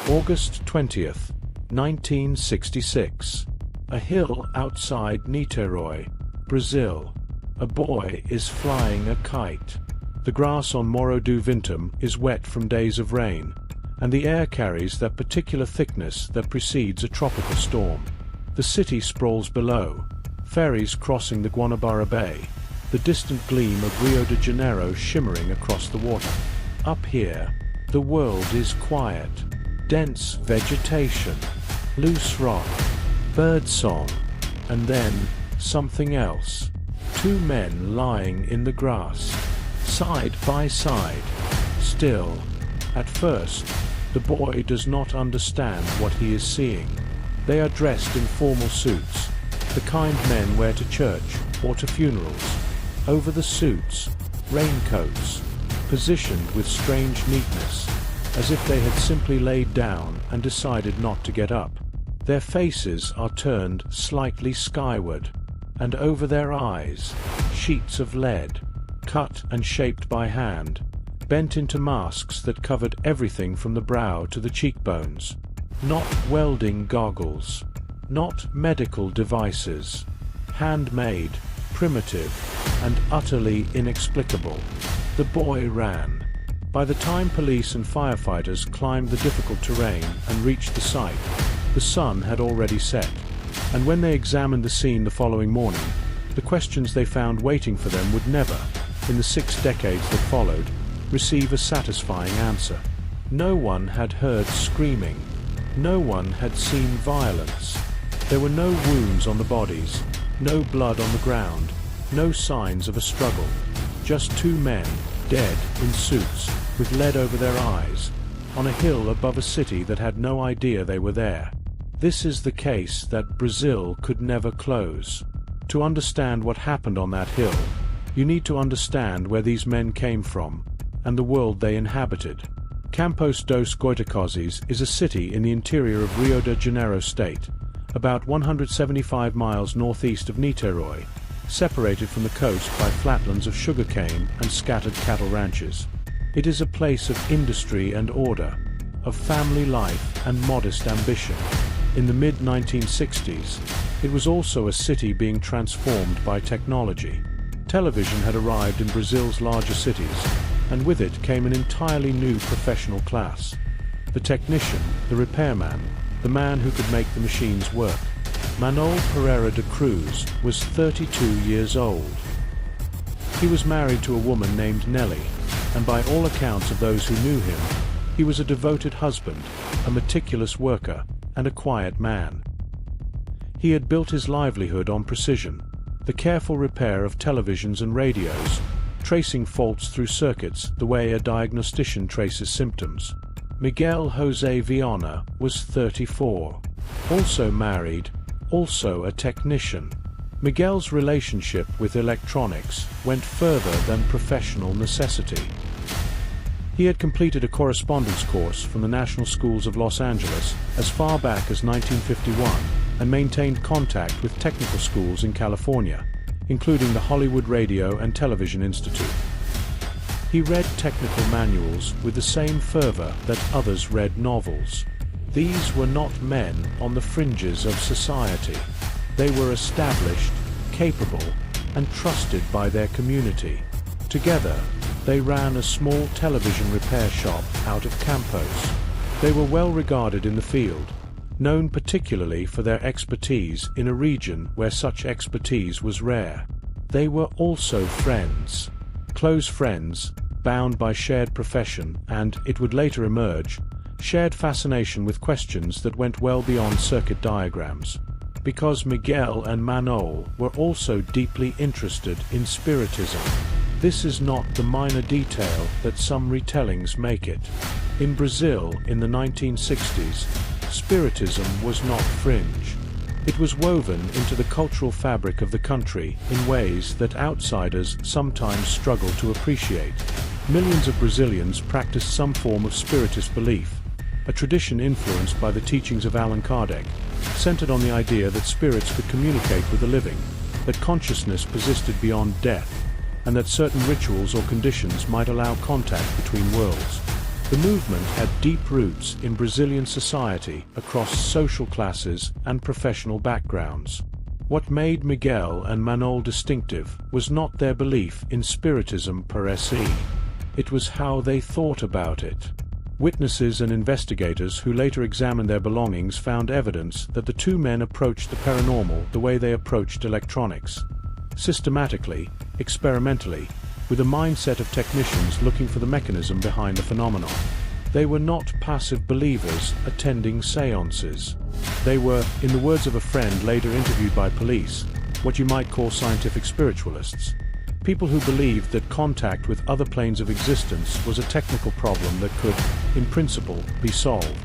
August 20th, 1966. A hill outside Niterói, Brazil. A boy is flying a kite. The grass on Morro do Vintém is wet from days of rain, and the air carries that particular thickness that precedes a tropical storm. The city sprawls below, ferries crossing the Guanabara Bay, the distant gleam of Rio de Janeiro shimmering across the water. Up here, the world is quiet. Dense vegetation, loose rock, birdsong, and then something else. Two men lying in the grass, side by side, still. At first, the boy does not understand what he is seeing. They are dressed in formal suits, the kind men wear to church or to funerals. Over the suits, raincoats, positioned with strange neatness, as if they had simply laid down and decided not to get up. Their faces are turned slightly skyward, and over their eyes, sheets of lead, cut and shaped by hand, bent into masks that covered everything from the brow to the cheekbones. Not welding goggles, not medical devices. Handmade, primitive, and utterly inexplicable. The boy ran. By the time police and firefighters climbed the difficult terrain and reached the site, the sun had already set, and when they examined the scene the following morning, the questions they found waiting for them would never, in the 6 decades that followed, receive a satisfying answer. No one had heard screaming. No one had seen violence. There were no wounds on the bodies, no blood on the ground, no signs of a struggle. Just two men, dead in suits, with lead over their eyes, on a hill above a city that had no idea they were there. This is the case that Brazil could never close. To understand what happened on that hill, you need to understand where these men came from, and the world they inhabited. Campos dos Goitacazes is a city in the interior of Rio de Janeiro state, about 175 miles northeast of Niterói, separated from the coast by flatlands of sugarcane and scattered cattle ranches. It is a place of industry and order, of family life and modest ambition. In the mid-1960s, it was also a city being transformed by technology. Television had arrived in Brazil's larger cities, and with it came an entirely new professional class. The technician, the repairman, the man who could make the machines work. Manuel Pereira de Cruz was 32 years old. He was married to a woman named Nelly, and by all accounts of those who knew him, he was a devoted husband, a meticulous worker, and a quiet man. He had built his livelihood on precision, the careful repair of televisions and radios, tracing faults through circuits the way a diagnostician traces symptoms. Miguel José Viana was 34, also married, also a technician. Miguel's relationship with electronics went further than professional necessity. He had completed a correspondence course from the National Schools of Los Angeles as far back as 1951 and maintained contact with technical schools in California, including the Hollywood Radio and Television Institute. He read technical manuals with the same fervor that others read novels. These were not men on the fringes of society. They were established, capable, and trusted by their community. Together, they ran a small television repair shop out of Campos. They were well regarded in the field, known particularly for their expertise in a region where such expertise was rare. They were also friends, close friends, bound by shared profession and, it would later emerge, shared fascination with questions that went well beyond circuit diagrams. Because Miguel and Manuel were also deeply interested in spiritism. This is not the minor detail that some retellings make it. In Brazil in the 1960s, spiritism was not fringe. It was woven into the cultural fabric of the country in ways that outsiders sometimes struggle to appreciate. Millions of Brazilians practiced some form of spiritist belief, a tradition influenced by the teachings of Allan Kardec, centered on the idea that spirits could communicate with the living, that consciousness persisted beyond death, and that certain rituals or conditions might allow contact between worlds. The movement had deep roots in Brazilian society across social classes and professional backgrounds. What made Miguel and Manol distinctive was not their belief in spiritism per se. It was how they thought about it. Witnesses and investigators who later examined their belongings found evidence that the two men approached the paranormal the way they approached electronics. Systematically, experimentally, with a mindset of technicians looking for the mechanism behind the phenomenon. They were not passive believers attending seances. They were, in the words of a friend later interviewed by police, what you might call scientific spiritualists. People who believed that contact with other planes of existence was a technical problem that could, in principle, be solved.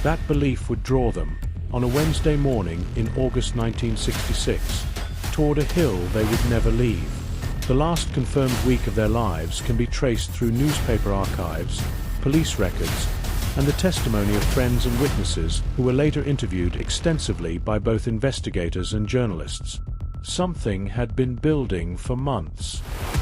That belief would draw them, on a Wednesday morning in August 1966, toward a hill they would never leave. The last confirmed week of their lives can be traced through newspaper archives, police records, and the testimony of friends and witnesses who were later interviewed extensively by both investigators and journalists. Something had been building for months.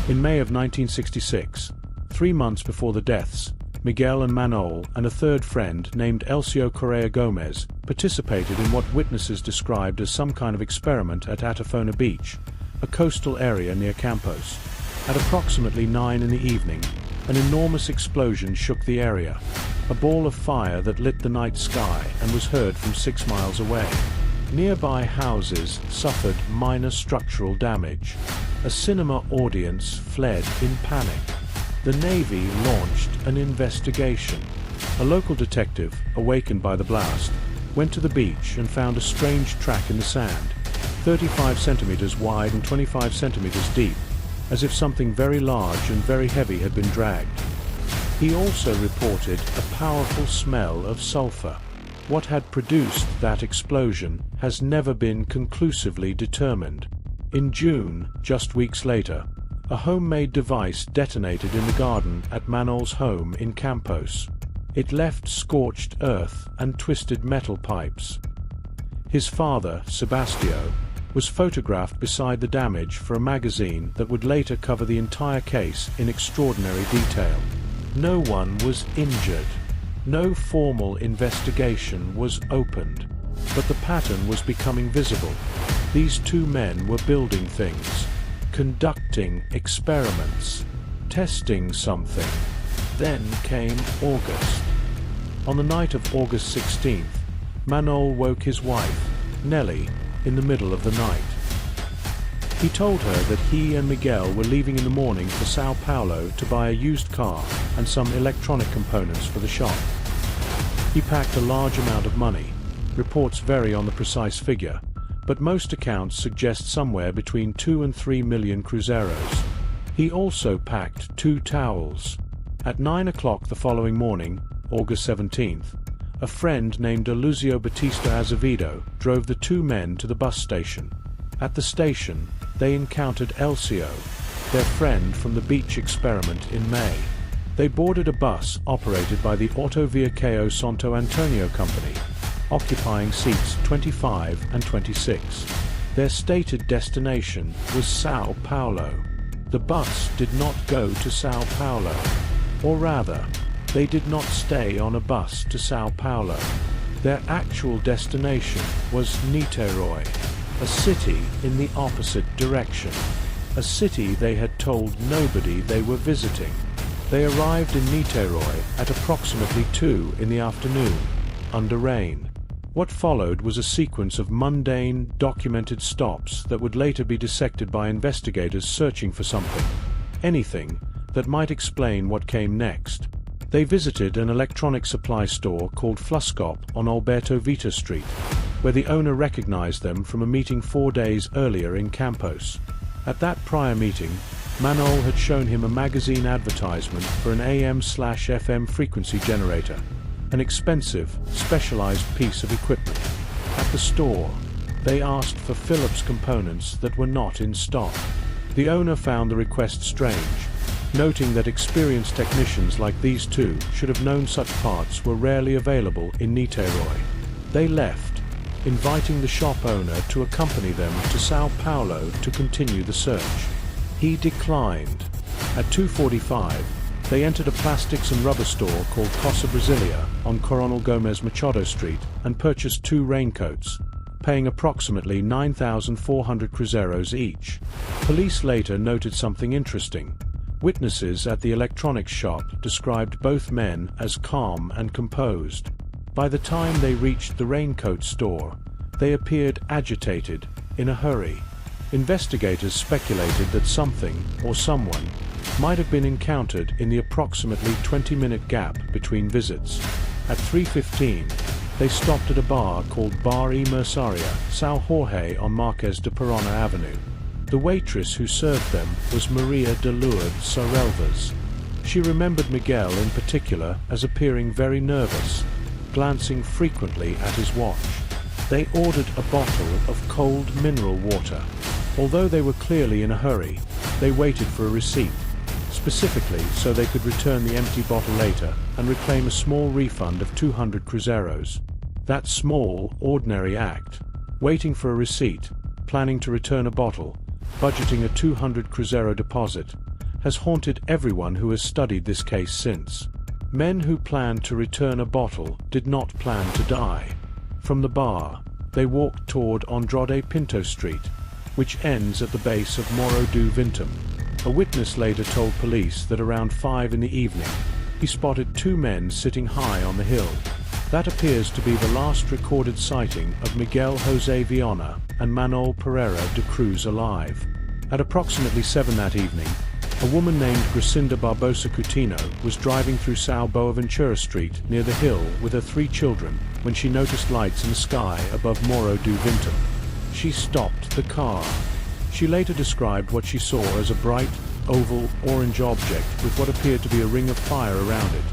In May of 1966, 3 months before the deaths, Miguel and Manol and a third friend named Elcio Correa Gomez participated in what witnesses described as some kind of experiment at Atafona Beach, a coastal area near Campos. At approximately 9 in the evening, an enormous explosion shook the area, a ball of fire that lit the night sky and was heard from 6 miles away. Nearby houses suffered minor structural damage. A cinema audience fled in panic. The Navy launched an investigation. A local detective, awakened by the blast, went to the beach and found a strange track in the sand, 35 centimeters wide and 25 centimeters deep, as if something very large and very heavy had been dragged. He also reported a powerful smell of sulfur. What had produced that explosion has never been conclusively determined. In June, just weeks later, a homemade device detonated in the garden at Manol's home in Campos. It left scorched earth and twisted metal pipes. His father, Sebastio, was photographed beside the damage for a magazine that would later cover the entire case in extraordinary detail. No one was injured. No formal investigation was opened, but the pattern was becoming visible. These two men were building things, conducting experiments, testing something. Then came August. On the night of August 16th, Manol woke his wife, Nellie, in the middle of the night. He told her that he and Miguel were leaving in the morning for Sao Paulo to buy a used car and some electronic components for the shop. He packed a large amount of money. Reports vary on the precise figure, but most accounts suggest somewhere between 2 and 3 million cruzeiros. He also packed 2 towels. At 9 o'clock the following morning, August 17th, a friend named Eleucio Batista Azevedo drove the two men to the bus station. At the station, they encountered Elcio, their friend from the beach experiment in May. They boarded a bus operated by the Autoviaqueo Santo Antonio Company, occupying seats 25 and 26. Their stated destination was Sao Paulo. The bus did not go to Sao Paulo, or rather, they did not stay on a bus to Sao Paulo. Their actual destination was Niterói, a city in the opposite direction, a city they had told nobody they were visiting. They arrived in Niterói at approximately 2 in the afternoon, under rain. What followed was a sequence of mundane, documented stops that would later be dissected by investigators searching for something, anything, that might explain what came next. They visited an electronic supply store called Fluscop on Alberto Vita Street, where the owner recognized them from a meeting 4 days earlier in Campos. At that prior meeting, Manol had shown him a magazine advertisement for an AM/FM frequency generator, an expensive, specialized piece of equipment. At the store, they asked for Philips components that were not in stock. The owner found the request strange, noting that experienced technicians like these two should have known such parts were rarely available in Niterói. They left, inviting the shop owner to accompany them to Sao Paulo to continue the search. He declined. At 2:45, They entered a plastics and rubber store called Casa Brasilia on Coronel Gomez Machado Street and purchased 2 raincoats, paying approximately 9,400 cruzeiros each. Police later noted something interesting. Witnesses at the electronics shop described both men as calm and composed. By the time they reached the raincoat store, they appeared agitated, in a hurry. Investigators speculated that something, or someone, might have been encountered in the approximately 20-minute gap between visits. At 3:15, they stopped at a bar called Bar y Merceria, São Jorge on Marques de Parana Avenue. The waitress who served them was Maria de Lourdes Sarelvas. She remembered Miguel in particular as appearing very nervous, glancing frequently at his watch. They ordered a bottle of cold mineral water. Although they were clearly in a hurry, they waited for a receipt, specifically so they could return the empty bottle later and reclaim a small refund of 200 cruzeiros. That small, ordinary act, waiting for a receipt, planning to return a bottle, budgeting a 200 cruzeiro deposit, has haunted everyone who has studied this case since. Men who planned to return a bottle did not plan to die. From the bar, they walked toward Andrade Pinto Street, which ends at the base of Morro do Vintém. A witness later told police that around 5 in the evening, he spotted 2 men sitting high on the hill. That appears to be the last recorded sighting of Miguel José Viana and Manuel Pereira de Cruz alive. At approximately 7 that evening, a woman named Gracinda Barbosa Coutinho was driving through São Boaventura Street near the hill with her 3 children when she noticed lights in the sky above Morro do Vintém. She stopped the car. She later described what she saw as a bright, oval, orange object with what appeared to be a ring of fire around it,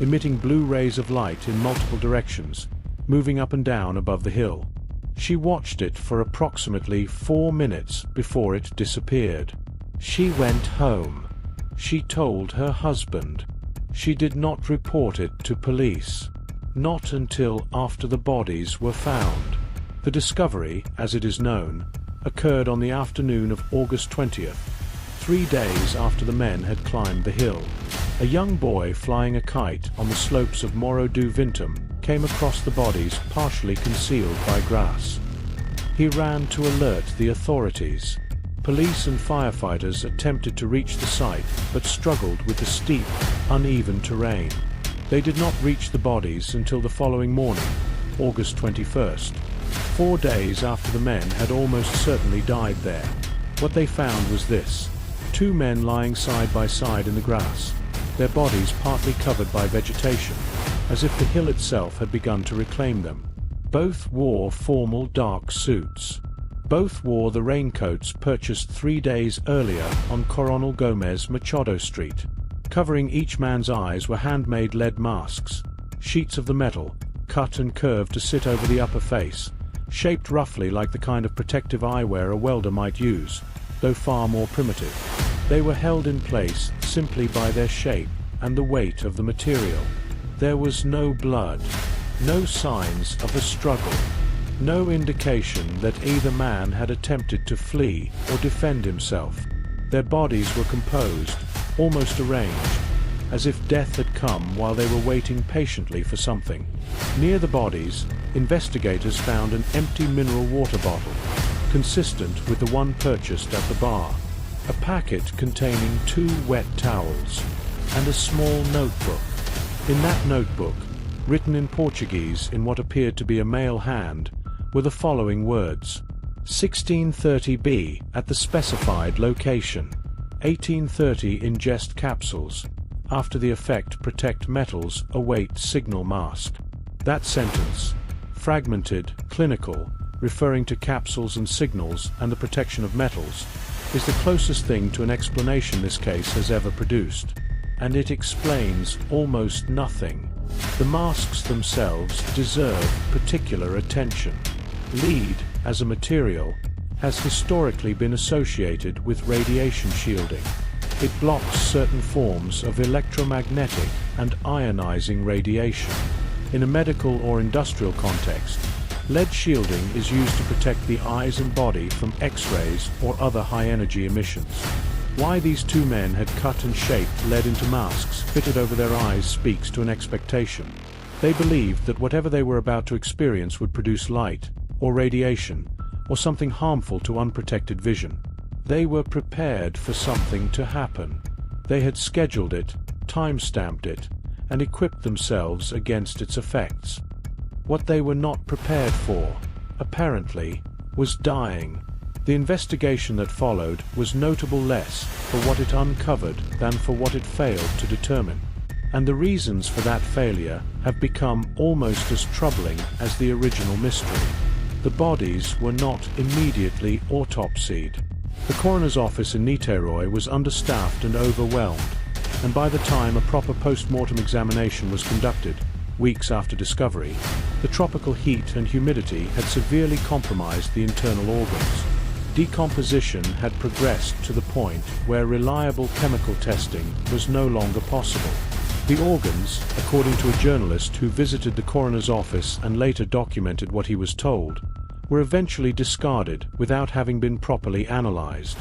emitting blue rays of light in multiple directions, moving up and down above the hill. She watched it for approximately 4 minutes before it disappeared. She went home. She told her husband. She did not report it to police. Not until after the bodies were found. The discovery, as it is known, occurred on the afternoon of August 20th, 3 days after the men had climbed the hill. A young boy flying a kite on the slopes of Morro do Vintém came across the bodies partially concealed by grass. He ran to alert the authorities. Police and firefighters attempted to reach the site but struggled with the steep, uneven terrain. They did not reach the bodies until the following morning, August 21st, 4 days after the men had almost certainly died there. What they found was this: 2 men lying side by side in the grass, their bodies partly covered by vegetation, as if the hill itself had begun to reclaim them. Both wore formal dark suits. Both wore the raincoats purchased 3 days earlier on Coronel Gomez Machado Street. Covering each man's eyes were handmade lead masks, sheets of the metal, cut and curved to sit over the upper face, shaped roughly like the kind of protective eyewear a welder might use, though far more primitive. They were held in place simply by their shape and the weight of the material. There was no blood, no signs of a struggle, no indication that either man had attempted to flee or defend himself. Their bodies were composed, almost arranged, as if death had come while they were waiting patiently for something. Near the bodies, investigators found an empty mineral water bottle, consistent with the one purchased at the bar, a packet containing 2 wet towels, and a small notebook. In that notebook, written in Portuguese in what appeared to be a male hand, were the following words: 1630B at the specified location. 1830 ingest capsules. After the effect protect metals await signal mask. That sentence, fragmented, clinical, referring to capsules and signals and the protection of metals, is the closest thing to an explanation this case has ever produced. And it explains almost nothing. The masks themselves deserve particular attention. Lead, as a material, has historically been associated with radiation shielding. It blocks certain forms of electromagnetic and ionizing radiation. In a medical or industrial context, lead shielding is used to protect the eyes and body from X-rays or other high-energy emissions. Why these two men had cut and shaped lead into masks fitted over their eyes speaks to an expectation. They believed that whatever they were about to experience would produce light, or radiation, or something harmful to unprotected vision. They were prepared for something to happen. They had scheduled it, time-stamped it, and equipped themselves against its effects. What they were not prepared for, apparently, was dying. The investigation that followed was notable less for what it uncovered than for what it failed to determine. And the reasons for that failure have become almost as troubling as the original mystery. The bodies were not immediately autopsied. The coroner's office in Niteroi was understaffed and overwhelmed, and by the time a proper post-mortem examination was conducted, weeks after discovery, the tropical heat and humidity had severely compromised the internal organs. Decomposition had progressed to the point where reliable chemical testing was no longer possible. The organs, according to a journalist who visited the coroner's office and later documented what he was told, were eventually discarded without having been properly analyzed.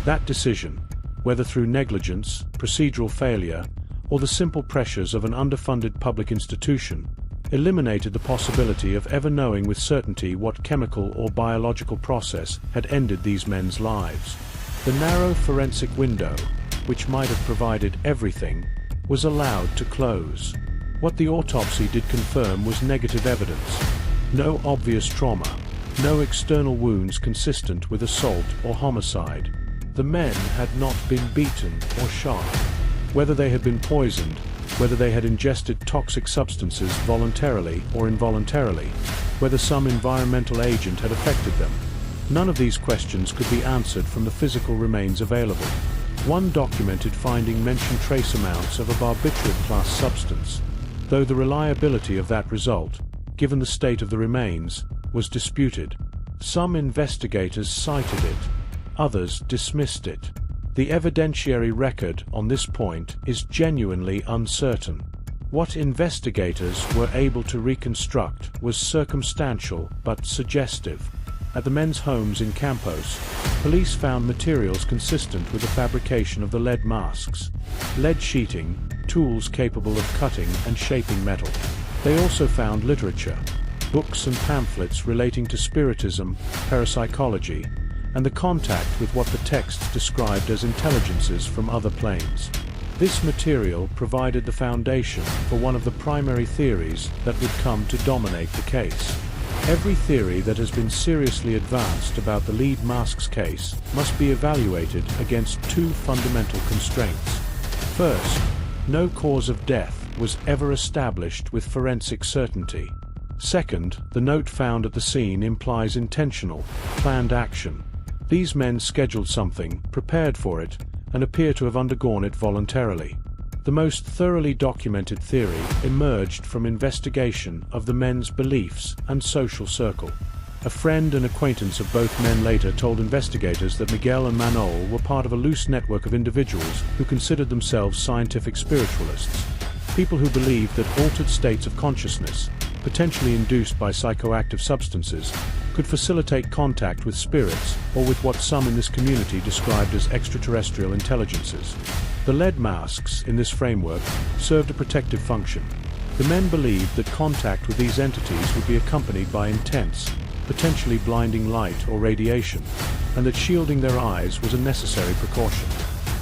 That decision, whether through negligence, procedural failure, or the simple pressures of an underfunded public institution, eliminated the possibility of ever knowing with certainty what chemical or biological process had ended these men's lives. The narrow forensic window, which might have provided everything, was allowed to close. What the autopsy did confirm was negative evidence. No obvious trauma, no external wounds consistent with assault or homicide. The men had not been beaten or shot. Whether they had been poisoned, whether they had ingested toxic substances voluntarily or involuntarily, whether some environmental agent had affected them, none of these questions could be answered from the physical remains available. One documented finding mentioned trace amounts of a barbiturate-class substance, though the reliability of that result, given the state of the remains, was disputed. Some investigators cited it, others dismissed it. The evidentiary record on this point is genuinely uncertain. What investigators were able to reconstruct was circumstantial but suggestive. At the men's homes in Campos, police found materials consistent with the fabrication of the lead masks, lead sheeting, tools capable of cutting and shaping metal. They also found literature, books and pamphlets relating to spiritism, parapsychology, and the contact with what the texts described as intelligences from other planes. This material provided the foundation for one of the primary theories that would come to dominate the case. Every theory that has been seriously advanced about the lead masks case must be evaluated against two fundamental constraints. First, no cause of death was ever established with forensic certainty. Second, the note found at the scene implies intentional, planned action. These men scheduled something, prepared for it, and appear to have undergone it voluntarily. The most thoroughly documented theory emerged from investigation of the men's beliefs and social circle. A friend and acquaintance of both men later told investigators that Miguel and Manol were part of a loose network of individuals who considered themselves scientific spiritualists, people who believed that altered states of consciousness, potentially induced by psychoactive substances, could facilitate contact with spirits or with what some in this community described as extraterrestrial intelligences. The lead masks, in this framework, served a protective function. The men believed that contact with these entities would be accompanied by intense, potentially blinding light or radiation, and that shielding their eyes was a necessary precaution.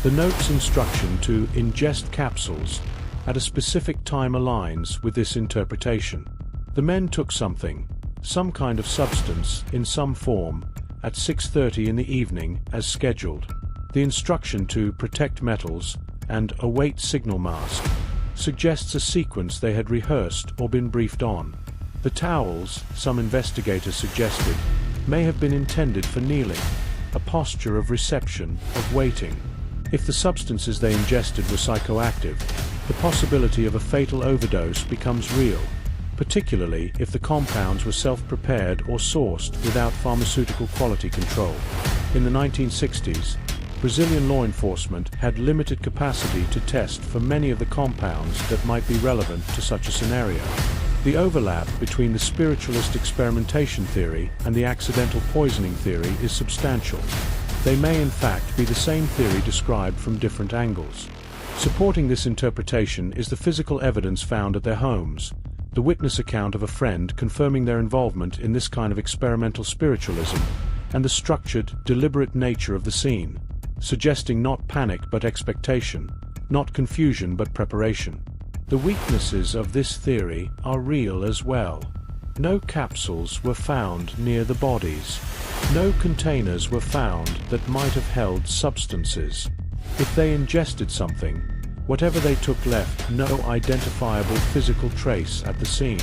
The note's instruction to ingest capsules at a specific time aligns with this interpretation. The men took something, some kind of substance in some form, at 6:30 in the evening as scheduled. The instruction to protect metals and await signal mask suggests a sequence they had rehearsed or been briefed on. The towels, some investigators suggested, may have been intended for kneeling, a posture of reception, of waiting. If the substances they ingested were psychoactive, the possibility of a fatal overdose becomes real, particularly if the compounds were self-prepared or sourced without pharmaceutical quality control. In the 1960s, Brazilian law enforcement had limited capacity to test for many of the compounds that might be relevant to such a scenario. The overlap between the spiritualist experimentation theory and the accidental poisoning theory is substantial. they may in fact be the same theory described from different angles. Supporting this interpretation is the physical evidence found at their homes, the witness account of a friend confirming their involvement in this kind of experimental spiritualism, and the structured, deliberate nature of the scene, suggesting not panic but expectation, not confusion but preparation. The weaknesses of this theory are real as well. No capsules were found near the bodies. No containers were found that might have held substances. If they ingested something, whatever they took left no identifiable physical trace at the scene.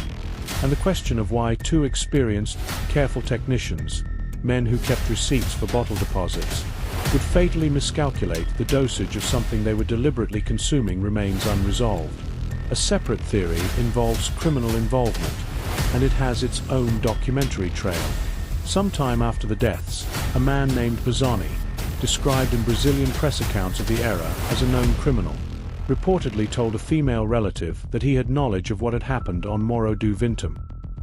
And the question of why two experienced, careful technicians, men who kept receipts for bottle deposits, would fatally miscalculate the dosage of something they were deliberately consuming remains unresolved. A separate theory involves criminal involvement, and it has its own documentary trail. Sometime after the deaths, a man named Bazzani, described in Brazilian press accounts of the era as a known criminal, reportedly told a female relative that he had knowledge of what had happened on Morro do Vintém.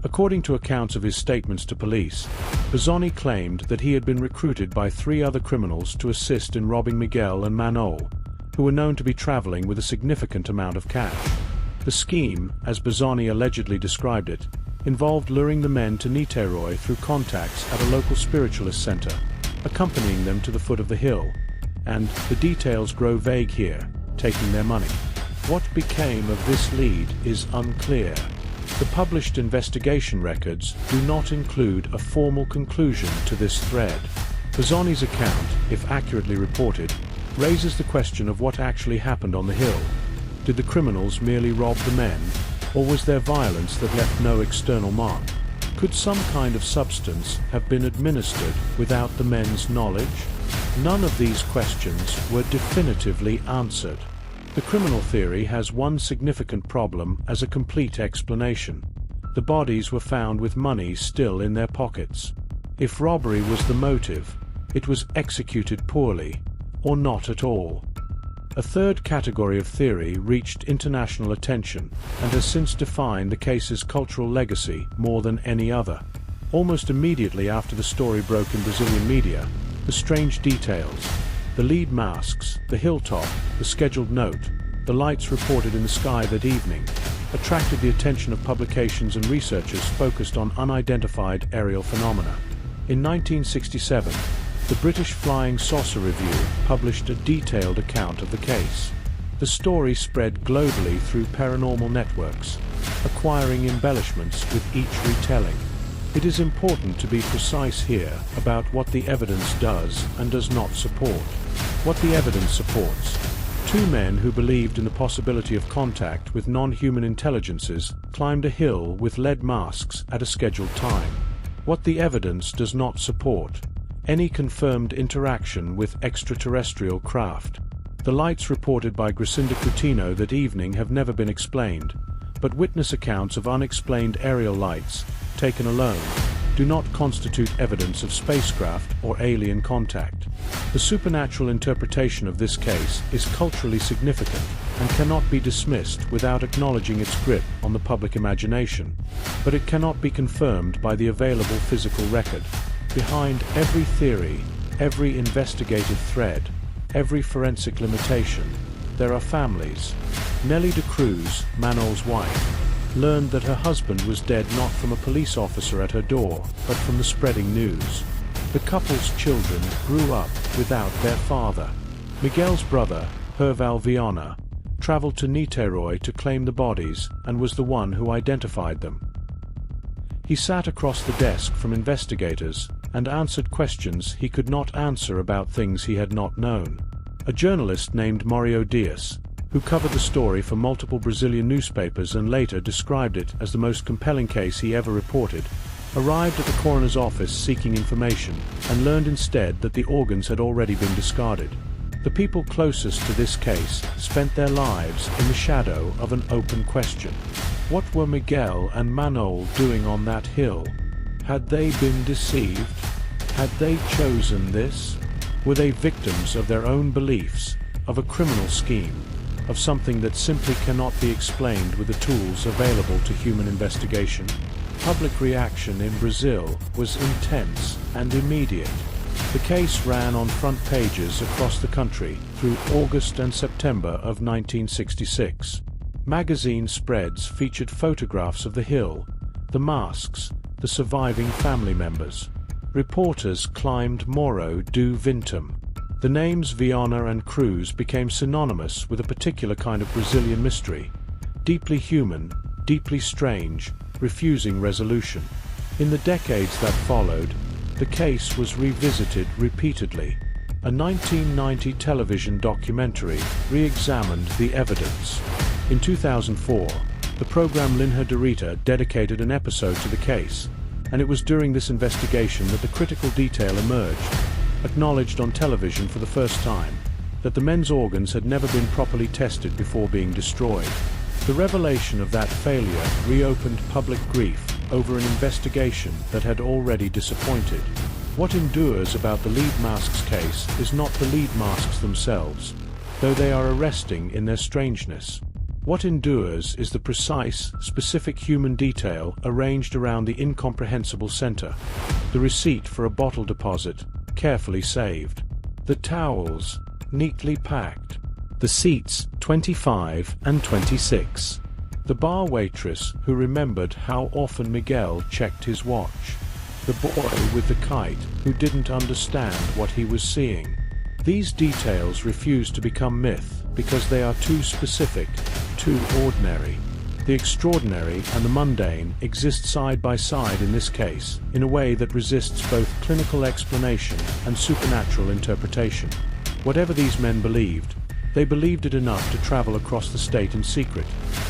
According to accounts of his statements to police, Bazzani claimed that he had been recruited by 3 other criminals to assist in robbing Miguel and Manuel, who were known to be traveling with a significant amount of cash. The scheme, as Bazzani allegedly described it, involved luring the men to Niterói through contacts at a local spiritualist center, accompanying them to the foot of the hill, and the details grow vague here, taking their money. What became of this lead is unclear. The published investigation records do not include a formal conclusion to this thread. Bazzani's account, if accurately reported, raises the question of what actually happened on the hill. Did the criminals merely rob the men, or was there violence that left no external mark? Could some kind of substance have been administered without the men's knowledge? None of these questions were definitively answered. The criminal theory has one significant problem as a complete explanation. The bodies were found with money still in their pockets. If robbery was the motive, it was executed poorly, or not at all. A third category of theory reached international attention and has since defined the case's cultural legacy more than any other. Almost immediately after the story broke in Brazilian media, the strange details, the lead masks, the hilltop, the scheduled note, the lights reported in the sky that evening, attracted the attention of publications and researchers focused on unidentified aerial phenomena. In 1967, the British Flying Saucer Review published a detailed account of the case. The story spread globally through paranormal networks, acquiring embellishments with each retelling. It is important to be precise here about what the evidence does and does not support. What the evidence supports. 2 men who believed in the possibility of contact with non-human intelligences climbed a hill with lead masks at a scheduled time. What the evidence does not support. Any confirmed interaction with extraterrestrial craft. The lights reported by Gracinda Coutinho that evening have never been explained, but witness accounts of unexplained aerial lights, taken alone, do not constitute evidence of spacecraft or alien contact. The supernatural interpretation of this case is culturally significant and cannot be dismissed without acknowledging its grip on the public imagination, but it cannot be confirmed by the available physical record. Behind every theory, every investigative thread, every forensic limitation, there are families. Nellie de Cruz, Manuel's wife, learned that her husband was dead not from a police officer at her door, but from the spreading news. The couple's children grew up without their father. Miguel's brother, Herval Viana, traveled to Niterói to claim the bodies and was the one who identified them. He sat across the desk from investigators and answered questions he could not answer about things he had not known. A journalist named Morro Dias, who covered the story for multiple Brazilian newspapers and later described it as the most compelling case he ever reported, arrived at the coroner's office seeking information and learned instead that the organs had already been discarded. The people closest to this case spent their lives in the shadow of an open question. What were Miguel and Manuel doing on that hill? Had they been deceived? Had they chosen this? Were they victims of their own beliefs, of a criminal scheme, of something that simply cannot be explained with the tools available to human investigation? Public reaction in Brazil was intense and immediate. The case ran on front pages across the country through August and September of 1966. Magazine spreads featured photographs of the hill, the masks, the surviving family members. Reporters climbed Morro do Vintém. The names Viana and Cruz became synonymous with a particular kind of Brazilian mystery, deeply human, deeply strange, refusing resolution. In the decades that followed, the case was revisited repeatedly. A 1990 television documentary re-examined the evidence. In 2004, the program Linha Direta dedicated an episode to the case, and it was during this investigation that the critical detail emerged, acknowledged on television for the first time, that the men's organs had never been properly tested before being destroyed. The revelation of that failure reopened public grief over an investigation that had already disappointed. What endures about the lead masks case is not the lead masks themselves, though they are arresting in their strangeness. What endures is the precise, specific human detail arranged around the incomprehensible center. The receipt for a bottle deposit, carefully saved. The towels, neatly packed. The seats, 25 and 26. The bar waitress who remembered how often Miguel checked his watch. The boy with the kite who didn't understand what he was seeing. These details refuse to become myth because they are too specific, too ordinary. The extraordinary and the mundane exist side by side in this case, in a way that resists both clinical explanation and supernatural interpretation. Whatever these men believed, they believed it enough to travel across the state in secret,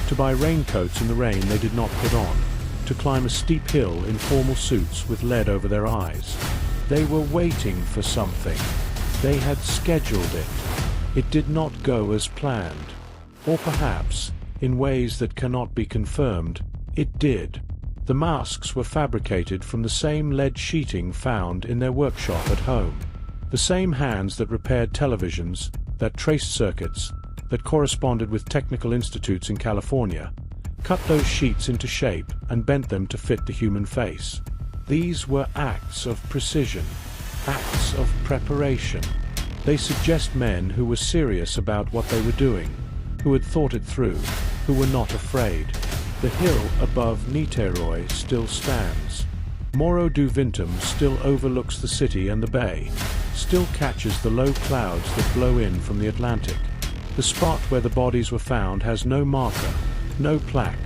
to buy raincoats in the rain they did not put on, to climb a steep hill in formal suits with lead over their eyes. They were waiting for something. They had scheduled it. It did not go as planned. Or perhaps, in ways that cannot be confirmed, it did. The masks were fabricated from the same lead sheeting found in their workshop at home. The same hands that repaired televisions, that traced circuits, that corresponded with technical institutes in California, cut those sheets into shape and bent them to fit the human face. These were acts of precision, acts of preparation. They suggest men who were serious about what they were doing, who had thought it through, who were not afraid. The hill above Niterói still stands. Morro do Vintém still overlooks the city and the bay, still catches the low clouds that blow in from the Atlantic. The spot where the bodies were found has no marker, no plaque,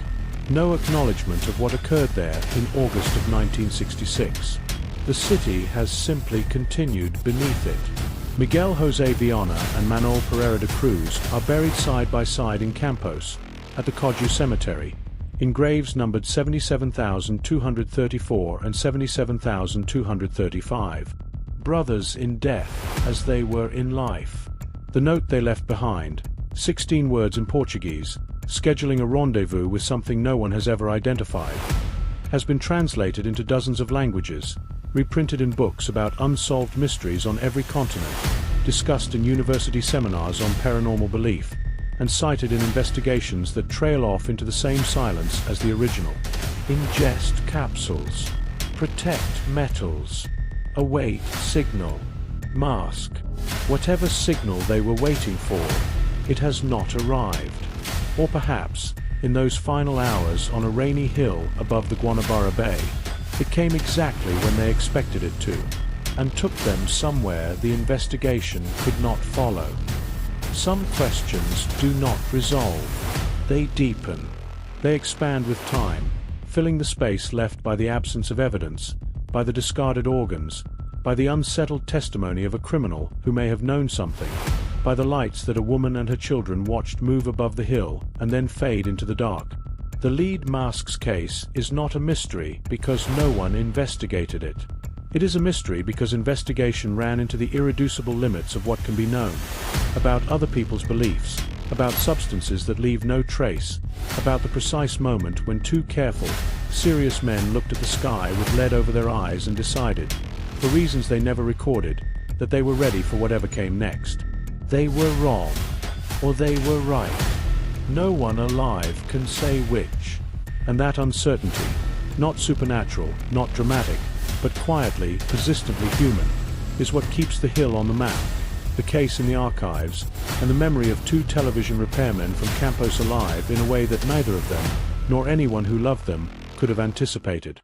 no acknowledgement of what occurred there in August of 1966. The city has simply continued beneath it. Miguel José Viana and Manuel Pereira de Cruz are buried side by side in Campos, at the Coju Cemetery, in graves numbered 77,234 and 77,235. Brothers in death as they were in life. The note they left behind, 16 words in Portuguese, scheduling a rendezvous with something no one has ever identified, has been translated into dozens of languages, reprinted in books about unsolved mysteries on every continent, discussed in university seminars on paranormal belief, and cited in investigations that trail off into the same silence as the original. Ingest capsules. Protect metals. Await signal. Mask. Whatever signal they were waiting for, it has not arrived. Or perhaps, in those final hours on a rainy hill above the Guanabara Bay, it came exactly when they expected it to, and took them somewhere the investigation could not follow. Some questions do not resolve. They deepen. They expand with time, filling the space left by the absence of evidence, by the discarded organs, by the unsettled testimony of a criminal who may have known something, by the lights that a woman and her children watched move above the hill and then fade into the dark. The lead masks case is not a mystery because no one investigated it. It is a mystery because investigation ran into the irreducible limits of what can be known, about other people's beliefs, about substances that leave no trace, about the precise moment when two careful, serious men looked at the sky with lead over their eyes and decided, for reasons they never recorded, that they were ready for whatever came next. They were wrong, or they were right. No one alive can say which. And that uncertainty, not supernatural, not dramatic, but quietly, persistently human, is what keeps the hill on the map, the case in the archives, and the memory of 2 television repairmen from Campos alive in a way that neither of them, nor anyone who loved them, could have anticipated.